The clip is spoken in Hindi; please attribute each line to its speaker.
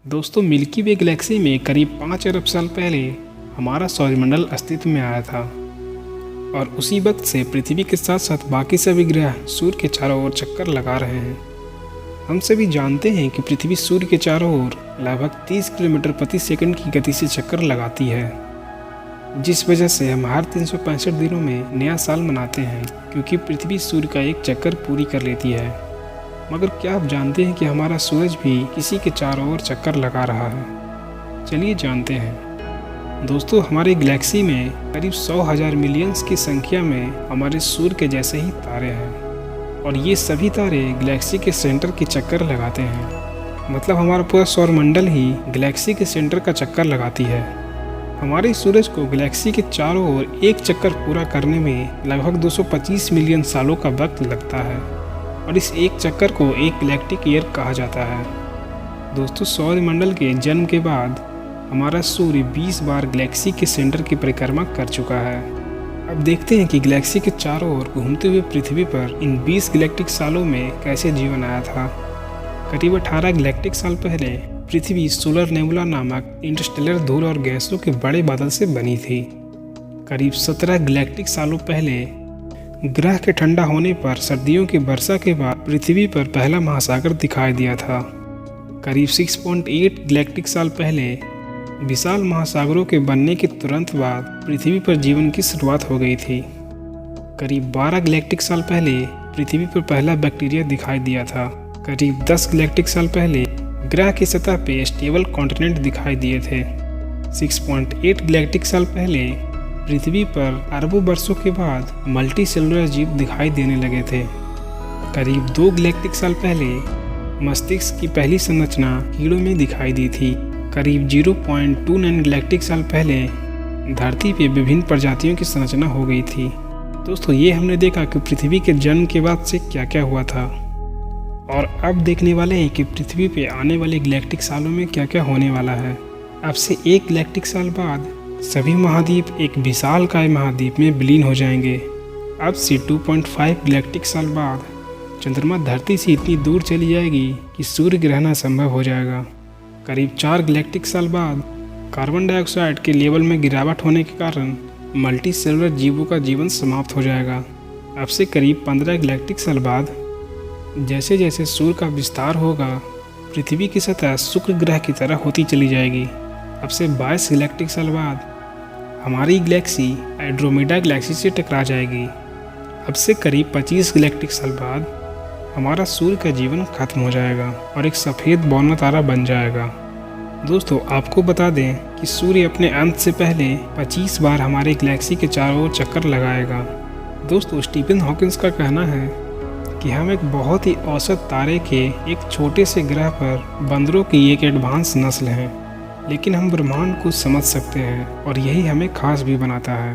Speaker 1: दोस्तों, मिल्की वे गैलेक्सी में करीब 5 अरब साल पहले हमारा सौरमंडल अस्तित्व में आया था और उसी वक्त से पृथ्वी के साथ साथ बाकी सभी ग्रह सूर्य के चारों ओर चक्कर लगा रहे हैं। हम सभी जानते हैं कि पृथ्वी सूर्य के चारों ओर लगभग 30 किलोमीटर प्रति सेकंड की गति से चक्कर लगाती है, जिस वजह से हम हर 365 दिनों में नया साल मनाते हैं, क्योंकि पृथ्वी सूर्य का एक चक्कर पूरी कर लेती है। मगर क्या आप जानते हैं कि हमारा सूरज भी किसी के चारों ओर चक्कर लगा रहा है? चलिए जानते हैं। दोस्तों, हमारे गैलेक्सी में करीब 100,000 मिलियंस की संख्या में हमारे सूर्य के जैसे ही तारे हैं और ये सभी तारे गैलेक्सी के सेंटर के चक्कर लगाते हैं। मतलब हमारा पूरा सौरमंडल ही गैलेक्सी के सेंटर का चक्कर लगाती है। हमारे सूरज को गैलेक्सी के चारों ओर एक चक्कर पूरा करने में लगभग 225 मिलियन सालों का वक्त लगता है और इस एक चक्कर को एक गैलेक्टिक ईयर कहा जाता है। दोस्तों, सौरमंडल के जन्म के बाद हमारा सूर्य 20 बार गैलेक्सी के सेंटर की परिक्रमा कर चुका है। अब देखते हैं कि गैलेक्सी के चारों ओर घूमते हुए पृथ्वी पर इन 20 गैलेक्टिक सालों में कैसे जीवन आया था। करीब 18 गैलेक्टिक साल पहले पृथ्वी सोलर नेबुला नामक इंटरस्टेलर धूल और गैसों के बड़े बादल से बनी थी। करीब 17 गैलेक्टिक सालों पहले ग्रह के ठंडा होने पर सर्दियों की वर्षा के बाद पृथ्वी पर पहला महासागर दिखाई दिया था। करीब 6.8 गैलेक्टिक साल पहले विशाल महासागरों के बनने के तुरंत बाद पृथ्वी पर जीवन की शुरुआत हो गई थी। करीब 12 गैलेक्टिक साल पहले पृथ्वी पर पहला बैक्टीरिया दिखाई दिया था। करीब 10 गैलेक्टिक साल पहले ग्रह की सतह पे स्टेबल कॉन्टिनेंट दिखाई दिए थे। 6.8 गैलेक्टिक साल पहले पृथ्वी पर अरबों वर्षों के बाद मल्टी सेलुलर जीव दिखाई देने लगे थे। करीब 2 गैलेक्टिक साल पहले मस्तिष्क की पहली संरचना कीड़ों में दिखाई दी थी। करीब 0.29 गैलेक्टिक साल पहले धरती पे विभिन्न प्रजातियों की संरचना हो गई थी। दोस्तों, ये हमने देखा कि पृथ्वी के जन्म के बाद से क्या क्या हुआ था और अब देखने वाले हैं कि पृथ्वी पे आने वाले गैलेक्टिक सालों में क्या क्या होने वाला है। अब से 1 गैलेक्टिक साल बाद सभी महाद्वीप एक विशालकाय महाद्वीप में विलीन हो जाएंगे। अब से 2.5 गैलेक्टिक साल बाद चंद्रमा धरती से इतनी दूर चली जाएगी कि सूर्य ग्रहण असंभव हो जाएगा। करीब 4 गैलेक्टिक साल बाद कार्बन डाइऑक्साइड के लेवल में गिरावट होने के कारण मल्टी सेलुलर जीवों का जीवन समाप्त हो जाएगा। अब से करीब 15 गैलेक्टिक साल बाद जैसे जैसे सूर्य का विस्तार होगा, पृथ्वी की सतह शुक्र ग्रह की तरह होती चली जाएगी। अब से 22 गैलेक्टिक साल बाद हमारी गैलेक्सी एंड्रोमेडा गैलेक्सी से टकरा जाएगी। अब से करीब 25 गैलेक्टिक साल बाद हमारा सूर्य का जीवन खत्म हो जाएगा और एक सफ़ेद बौना तारा बन जाएगा। दोस्तों, आपको बता दें कि सूर्य अपने अंत से पहले 25 बार हमारे गैलेक्सी के चारों ओर चक्कर लगाएगा। दोस्तों, स्टीफन हॉकिंस का कहना है कि हम एक बहुत ही औसत तारे के एक छोटे से ग्रह पर बंदरों की एक एडवांस नस्ल हैं, लेकिन हम ब्रह्मांड को समझ सकते हैं और यही हमें खास भी बनाता है।